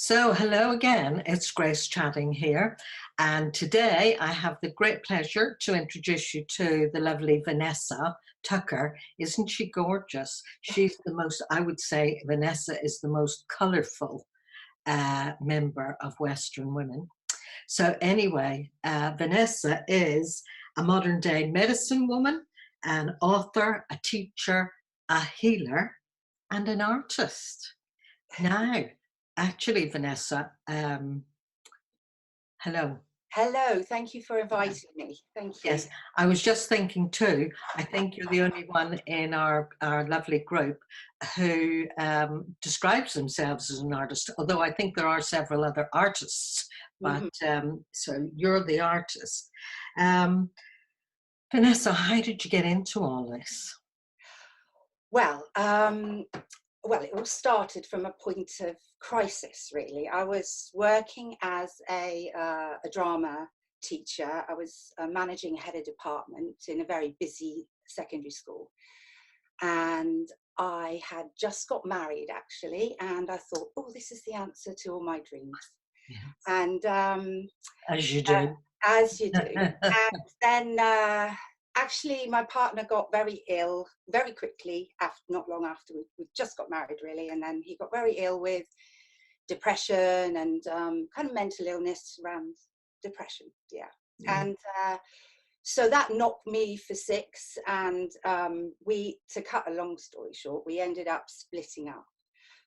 So, hello again, it's Grace chatting here. And today I have the great pleasure to introduce you to the lovely Vanessa Tucker. Isn't she gorgeous? She's the most, I would say, Vanessa is the most colourful member of Western women. So, anyway, Vanessa is a modern day medicine woman, an author, a teacher, a healer, and an artist. Now, actually, Vanessa, hello. Hello, thank you for inviting me. Thank you. Yes, I was just thinking too, I think you're the only one in our lovely group who describes themselves as an artist, although I think there are several other artists, but Mhm. so you're the artist. Um, Vanessa, how did you get into all this? Well, um, well, it all started from a point of crisis, really. I was working as a drama teacher. I was managing head of department in a very busy secondary school, and I had just got married actually, and I thought, oh, this is the answer to all my dreams. Yes. And As you uh, do. as you do. And then actually my partner got very ill very quickly, after, not long after we just got married really, and then he got very ill with depression and kind of mental illness around depression, yeah. Yeah. And so that knocked me for six, and we, to cut a long story short, we ended up splitting up.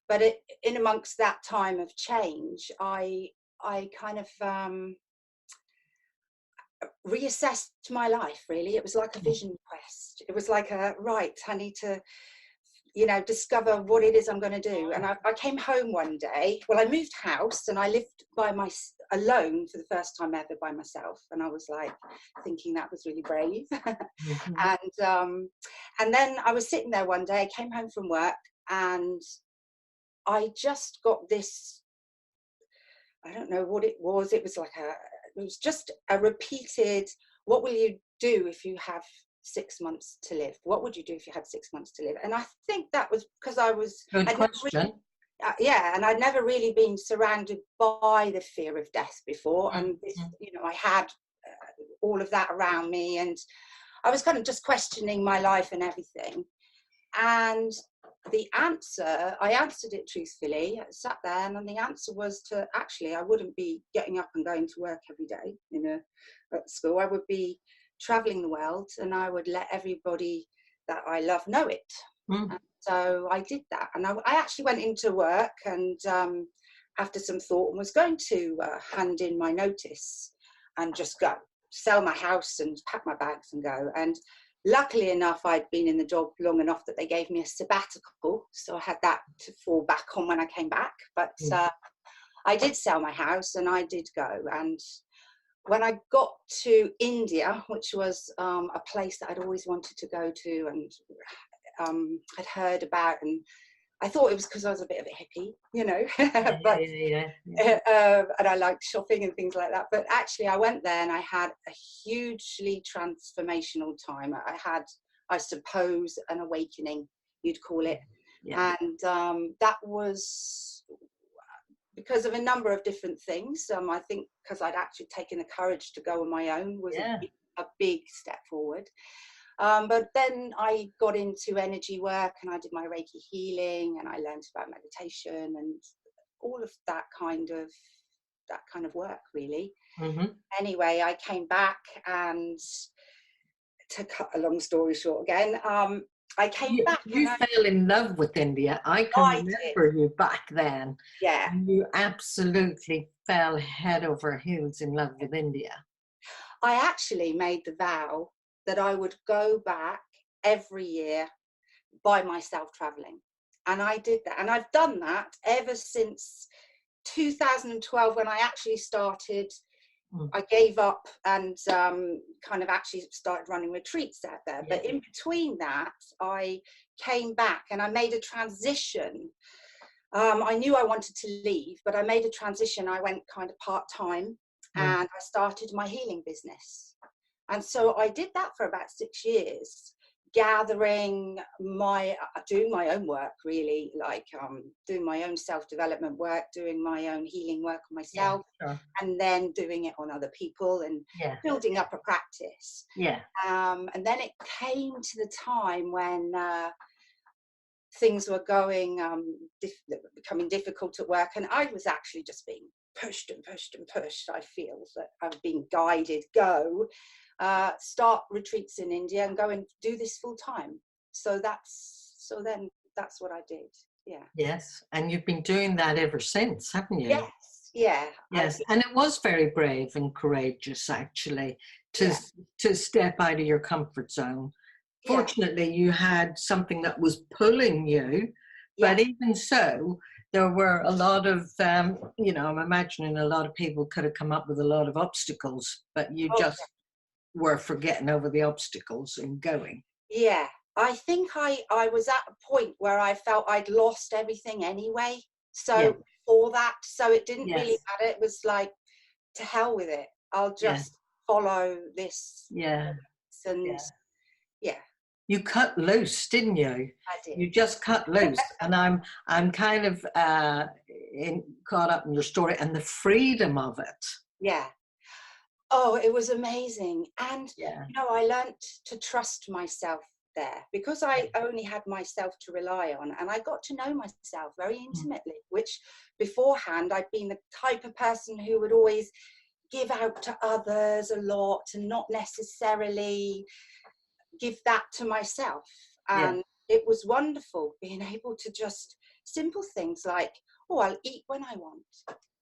But in amongst that time of change, I kind of reassessed my life, really. It was like a vision quest. It was like a, right, I need to, discover what it is I'm going to do. And I came home one day. Well, I moved house and I lived alone for the first time ever by myself. And I was like thinking that was really brave. Mhm. And then I was sitting there one day. I came home from work and I just got this, I don't know what it was. It was just a repeated, what will you do if you have 6 months to live? What would you do if you had 6 months to live? And I think that was because Good I'd never really, question. yeah, and I'd never really been surrounded by the fear of death before. And this, Mhm. I had all of that around me, and I was kind of just questioning my life and everything. And I answered it truthfully. I sat there, and the answer was to actually, I wouldn't be getting up and going to work every day at school. I would be traveling the world, and I would let everybody that I love know it. Mm. And so I did that, and I actually went into work, and after some thought, and was going to hand in my notice and just go sell my house and pack my bags and go. And luckily enough, I'd been in the job long enough that they gave me a sabbatical, so I had that to fall back on when I came back. But Mm. I did sell my house and I did go. And when I got to India, which was a place that I'd always wanted to go to and had heard about, and I thought it was because I was a bit of a hippie, Yeah, but yeah, yeah. and I liked shopping and things like that. But actually, I went there and I had a hugely transformational time. I had, I suppose, an awakening, you'd call it. Yeah. And that was because of a number of different things. I think because I'd actually taken the courage to go on my own was Yeah. a big step forward. But then I got into energy work and I did my Reiki healing and I learned about meditation and all of that kind of work, really. Mhm. Anyway, I came back, and to cut a long story short again, I came You back and you fell in love with India. I can I did, remember you back then. yeah. You absolutely fell head over heels in love with India. I actually made the vow that I would go back every year by myself traveling. And I did that. And I've done that ever since 2012 when I actually started. Mm. I gave up and kind of actually started running retreats out there. Yeah. But in between that, I came back and I made a transition. I knew I wanted to leave, but I made a transition. I went kind of part-time Mm. and I started my healing business. And so I did that for about 6 years. gathering doing my own work, really, like doing my own self-development work, doing my own healing work on Yeah, myself, sure. and then doing it on other people and Yeah, building up a practice. yeah, And then it came to the time when things were going becoming difficult at work, and I was actually just being pushed and pushed and pushed. I feel that I've been guided, start retreats in India and go and do this full time. Then that's what I did. Yeah. yes. And you've been doing that ever since, haven't you? Yes. Yeah. Yes, and it was very brave and courageous, actually, to Yeah. to step out of your comfort zone. Yeah. Fortunately, you had something that was pulling you, Yeah. but even so, there were a lot of, I'm imagining a lot of people could have come up with a lot of obstacles, but you Oh, just were forgetting over the obstacles and going. yeah. I think I was at a point where I felt I'd lost everything anyway. Yeah, So for that, so it didn't really yes, matter. It was like, to hell with it. I'll yeah, just follow this. yeah, And yeah. yeah, You cut loose, didn't you? I did. You just cut loose, and I'm kind of caught up in your story and the freedom of it. Yeah. Oh, it was amazing. And, Yeah, I learnt to trust myself there because yeah, I only had myself to rely on. And I got to know myself very mm, intimately, which beforehand I'd been the type of person who would always give out to others a lot and not necessarily give that to myself. yeah, And it was wonderful being able to just simple things like, oh, I'll eat when I want.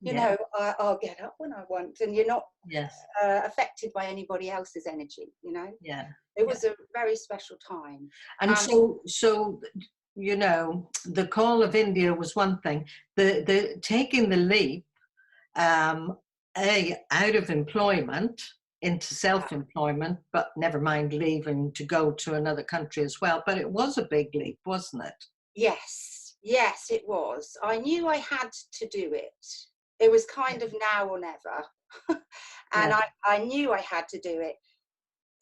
yeah, I'll get up when I want, and you're not yes, affected by anybody else's energy. yeah, It yeah. was a very special time. And Um, so the call of India was one thing. The taking the leap, um, out of employment into self-employment, but never mind leaving to go to another country as well. But it was a big leap, wasn't it? yes, yes, it was. I knew I had to do it. It was kind of now or never. And Yeah, I knew I had to do it.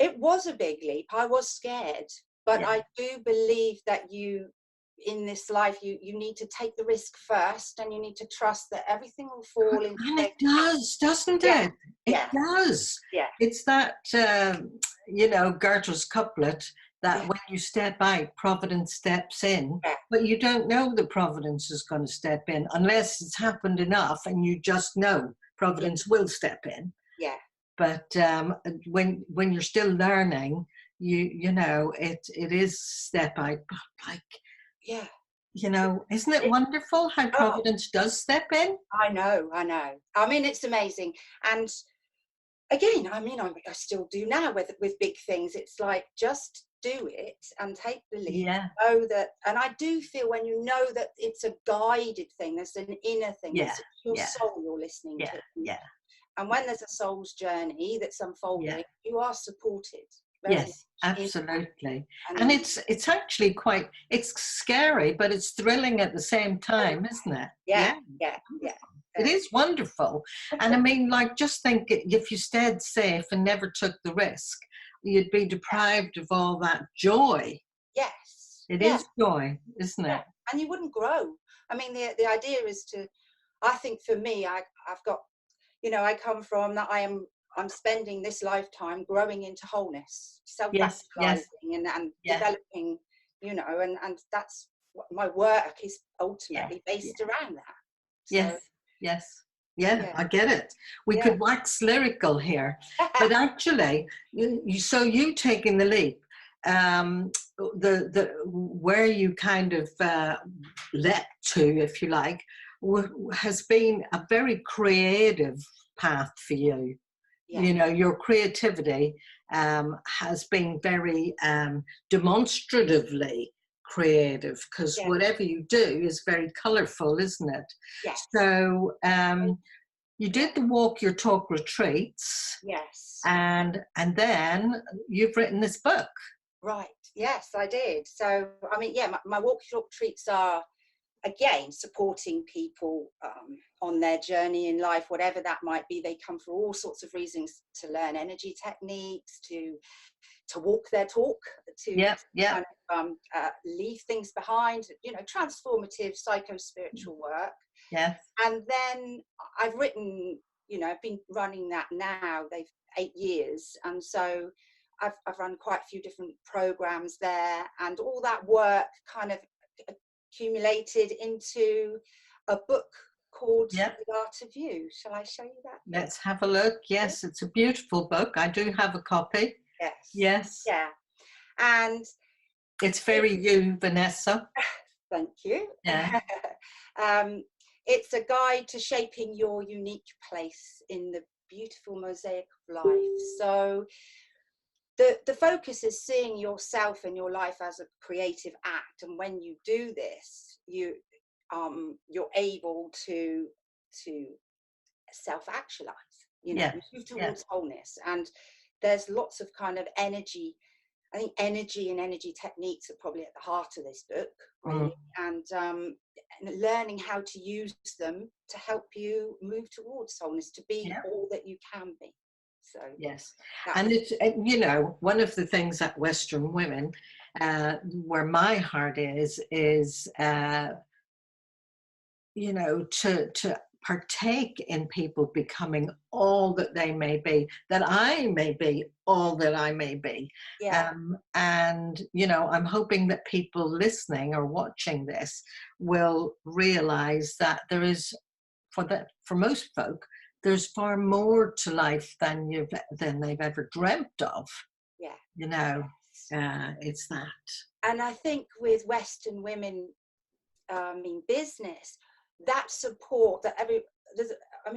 It was a big leap. I was scared, but yeah. I do believe that in this life, you need to take the risk first, and you need to trust that everything will fall into And place. it does, doesn't Yeah, it? It yeah, does. yeah, It's that, Goethe's couplet that yeah, when you step out, Providence steps in, yeah, but you don't know that Providence is going to step in unless it's happened enough and you just know yeah, Providence will step in. yeah, But when you're still learning, it is step out. But like, yeah. isn't it It, wonderful how oh, Providence does step in? I know, I know. I mean, it's amazing. And again, I mean, I still do now with big things. It's like, just do it and take the leap. Yeah, Know that, and I do feel when you know that it's a guided thing, there's an inner thing, yeah, there's your yeah, soul you're listening yeah, to. yeah, And when there's a soul's journey that's yeah. unfolding, you are supported very Yes, much in that. absolutely. And And it's actually it's scary, but it's thrilling at the same time, isn't it? yeah, Yeah, yeah, yeah. it is wonderful. And I mean, like, just think if you stayed safe and never took the risk, you'd be deprived of all that joy. Yes, It yeah, is joy, isn't yeah. it? And you wouldn't grow. I mean, the idea is I think for me, I've got, I come from that. I'm spending this lifetime growing into wholeness, Yes, yes, self-actualizing, and yeah, developing, and that's what my work is yeah, ultimately yeah. based around that. Yes, So yes. Yeah, yeah, I get it. We yeah. could wax lyrical here, but actually, so you taking the leap, the where you kind of leapt to, if you like, has been a very creative path for you. Yeah, Your creativity has been very demonstratively creative, because yeah, whatever you do is very colorful, isn't it? yes, So you did the walk your talk retreats, yes. and then you've written this book. Right. Yes, I did. So, I mean, yeah, my walk short treats are again, supporting people on their journey in life, whatever that might be. They come for all sorts of reasons, to learn energy techniques, to walk their talk, to Yeah, yeah, kind of leave things behind, transformative psycho-spiritual work. yes, And then I've written, I've been running that now, they've 8 years. And so I've run quite a few different programs there, and all that work kind of accumulated into a book called yeah. The Art of You. Shall I show you that? Let's have a look. Yes, it's a beautiful book. I do have a copy. Yes. Yes. Yeah. And It's very you, Vanessa. thank you. Yeah. It's a guide to shaping your unique place in the beautiful mosaic of life. So the focus is seeing yourself and your life as a creative act. And when you do this, you're able to self-actualize, Yeah. move Yeah. towards wholeness. And there's lots of kind of energy. I think energy and energy techniques are probably at the heart of this book, really. And learning how to use them to help you move towards wholeness, to be Yeah. all that you can be. So Yes. that's, And it's, one of the things that Western women, where my heart is, to partake in people becoming all that they may be, that I may be all that I may be. yeah, And, I'm hoping that people listening or watching this will realize that there is, for most folk, there's far more to life than they've ever dreamt of. yeah. You know, it's that. And I think with Western women in business, that support that I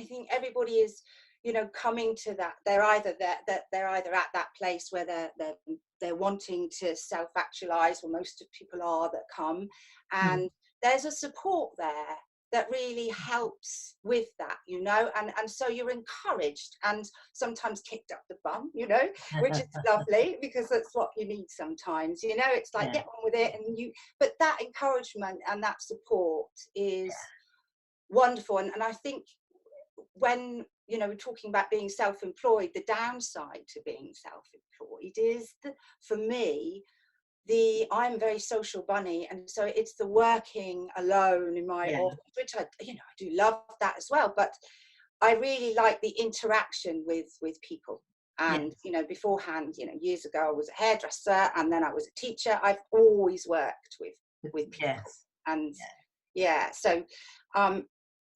think everybody is, coming to that. They're either they're either at that place where they're wanting to self-actualize, or most of people are that come, and there's a support there that really helps with that, and so you're encouraged and sometimes kicked up the bum, which is lovely, because that's what you need sometimes, it's like, Yeah. get on with it. But that encouragement and that support is wonderful. And I think when we're talking about being self-employed, the downside to being self-employed is that, for me, I'm a very social bunny, and so it's the working alone in my office, which I do love that as well, but I really like the interaction with people. And beforehand, years ago, I was a hairdresser, and then I was a teacher. I've always worked with people. Yes. And so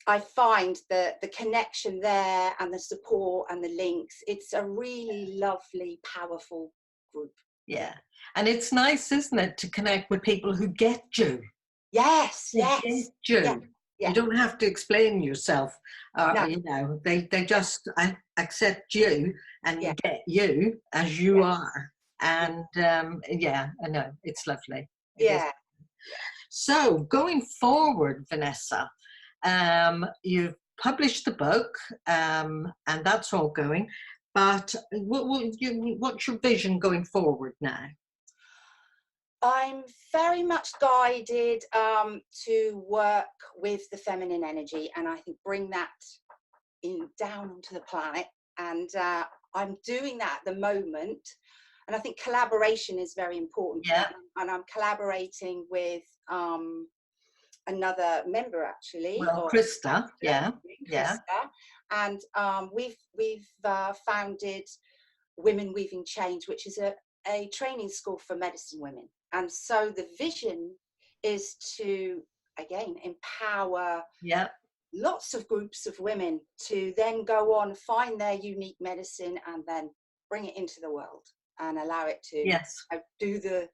I find the connection there, and the support and the links. It's a really lovely, powerful group. Yeah. And it's nice, isn't it, to connect with people who get you. Yes, They yes. get you. Yeah. You don't have to explain yourself. No. They just accept you and get you as you are. And I know, it's lovely. It is. So going forward, Vanessa, you've published the book, and that's all going. But what's your vision going forward now? I'm very much guided to work with the feminine energy, and I think bring that down onto the planet. And I'm doing that at the moment. And I think collaboration is very important. Yeah. And I'm collaborating with another member, actually. Well, Krista, Krista. And we've founded Women Weaving Change, which is a training school for medicine women. And so the vision is to, again, empower lots of groups of women to then go on, find their unique medicine, and then bring it into the world and allow it to do the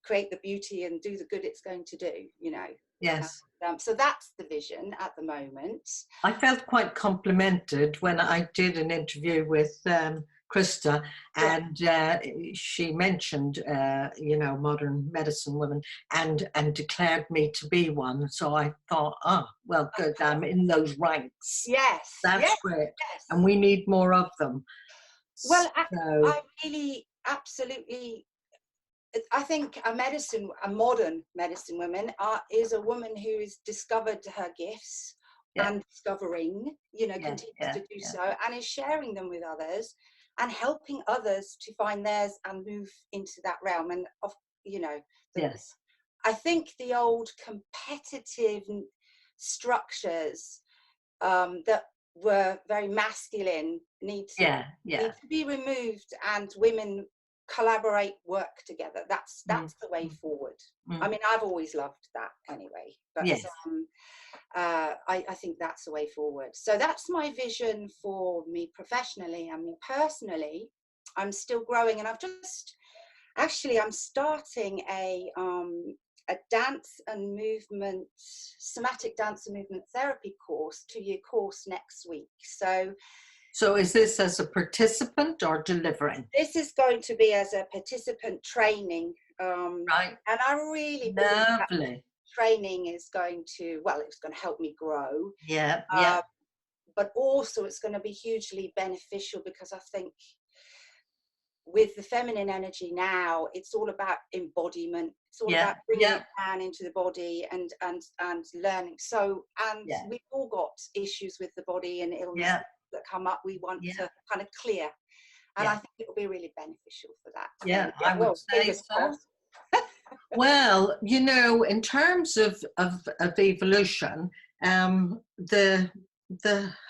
create the beauty and do the good it's going to do, Yes. So that's the vision at the moment. I felt quite complimented when I did an interview with Krista, and she mentioned, modern medicine women, and declared me to be one. So I thought, well, good, I'm in those ranks. Yes. That's great. Yes. And we need more of them. Well, I really absolutely I think a modern medicine woman is a woman who has discovered her gifts Yeah, and discovering, yeah, continues yeah, to do yeah. so, and is sharing them with others and helping others to find theirs and move into that realm. And of, you know, the, Yes. I think the old competitive structures that were very masculine Yeah, yeah. need to be removed, and women collaborate, work together. That's Mm, the way mm, forward. I mm. mean, I've always loved that anyway, but Yes. I think that's the way forward. So that's my vision for me professionally. I mean, personally, I'm still growing, and I'm starting a dance and movement, somatic dance and movement therapy course, 2-year course next week. So So is this as a participant or delivering? this is going to be as a participant training. Right. And I really believe that Lovely. training is going to, well, it's going to help me grow, Yeah, yeah, but also it's going to be hugely beneficial, because I think with the feminine energy now, it's all about embodiment. It's all yeah, about bringing yeah, it down into the body and learning. So, and yeah, we've all got issues with the body and illnesses yeah, that come up. We want yeah, to kind of clear, and I yeah, think it will be really beneficial for that. yeah, So, yeah, I would well, say fingers so. crossed. Well, in terms of evolution, the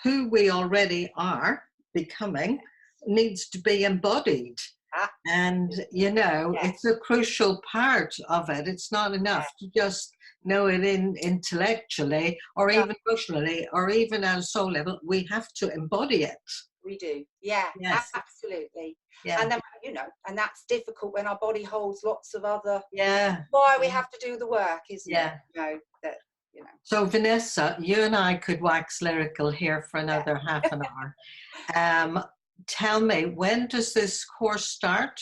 who we already are becoming needs to be embodied. And, Absolutely. it's Yes. a crucial part of it. It's not enough Yeah. to just know it intellectually or No, even emotionally or even at a soul level. We have to embody it. we do. Yeah, Yes. absolutely. Yeah. And then, and that's difficult when our body holds lots of other, Yeah. why we Yeah. have to do the work, isn't it? Yeah. That, So, Vanessa, you and I could wax lyrical here for yeah. another half an hour. Um, Tell me, when does this course start?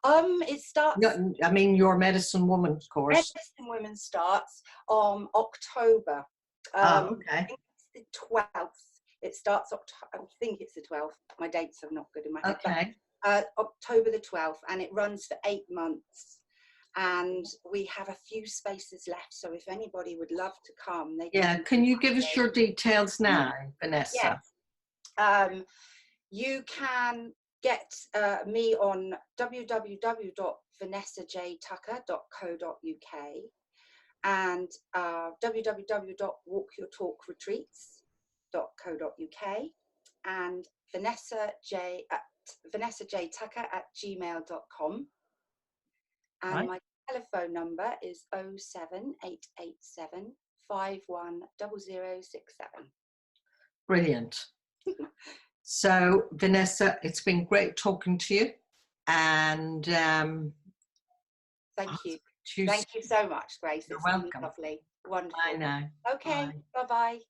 It starts, No, I mean, your medicine woman's course. Medicine Women starts on October. Oh, I okay. think it's the 12th. It starts October, I think it's the 12th. My dates are not good in my head, but Okay. October the 12th, and it runs for 8 months. And we have a few spaces left, so if anybody would love to come, they Yeah. can. Can you give us your details now, Yes. Vanessa? You can get me on www.vanessajtucker.co.uk and www.walkyourtalkretreats.co.uk and vanessajtucker@gmail.com. And Right. my telephone number is 07887 510067. Brilliant. So, Vanessa, it's been great talking to you. And Thank you. choose. Thank you so much, Grace. You're It's been welcome. lovely. Bye Wonderful. now. Okay. Bye. Bye bye.